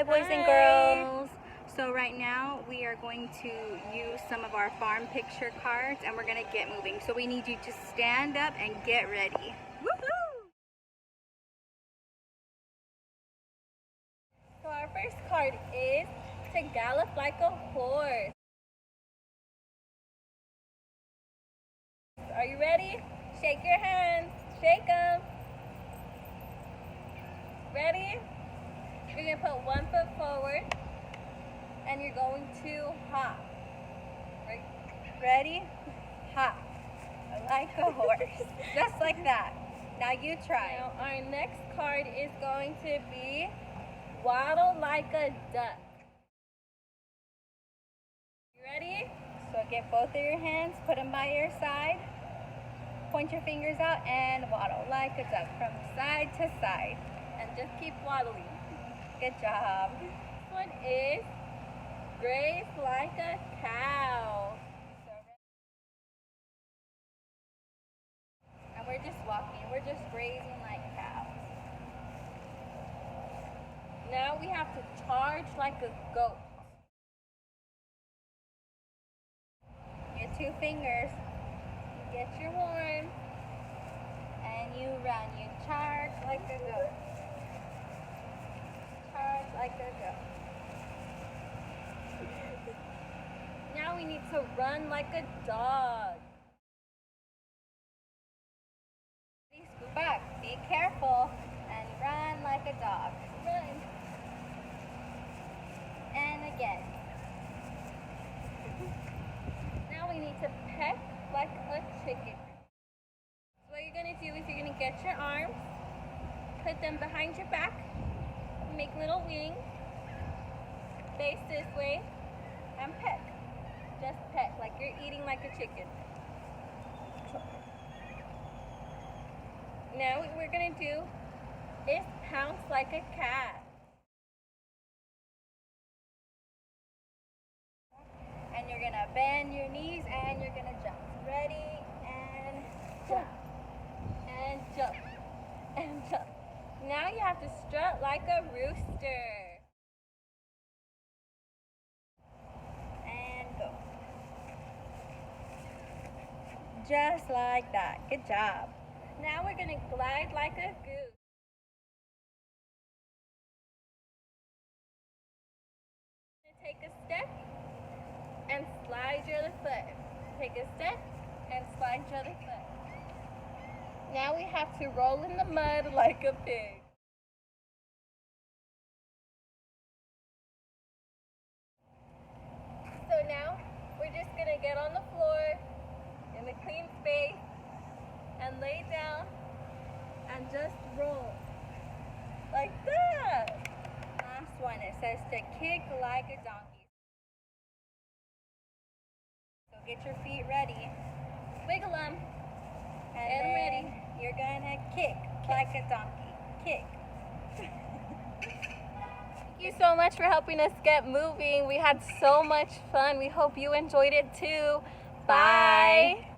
Hi boys and girls. So right now we are going to use some of our farm picture cards and we're going to get moving. So we need you to stand up and get ready. Woohoo! So our first card is to gallop like a horse. Are you ready? Shake your hands. Shake them. Ready? You're going to put one foot forward and you're going to hop. Right? Ready? Hop. Like a horse. Just like that. Now you try. Now our next card is going to be waddle like a duck. You ready? So get both of your hands, put them by your side, point your fingers out and waddle like a duck from side to side. And just keep waddling. Good job. This one is graze like a cow. And we're just walking, we're just grazing like cows. Now we have to charge like a goat. Your two fingers, You get your horn. and you run. You charge like a goat. Charge like a goat. Now we need to run like a dog. Scoot back. Be careful and run like a dog. Run. And again. Now we need to peck like a chicken. So what you're going to do is you're going to get your arms, put them behind your back, make little wings, face this way, and peck. Just peck like you're eating like a chicken. Now what we're going to do is pounce like a cat. And you're going to bend your knees and you're going to jump. Ready and jump. And jump. And jump. Now you have to strut like a rooster. And go. Just like that. Good job. Now we're going to glide like a goose. Take a step and slide your other foot. Take a step and slide your other foot. Now we have to roll in the mud like a pig. So now we're just going to get on the floor in a clean space and lay down and just roll like that. Last one. It says to kick like a donkey. So get your feet ready. Wiggle them. And And ready. ready. You're gonna kick like a donkey. Kick. Thank you so much for helping us get moving. We had so much fun. We hope you enjoyed it too. Bye.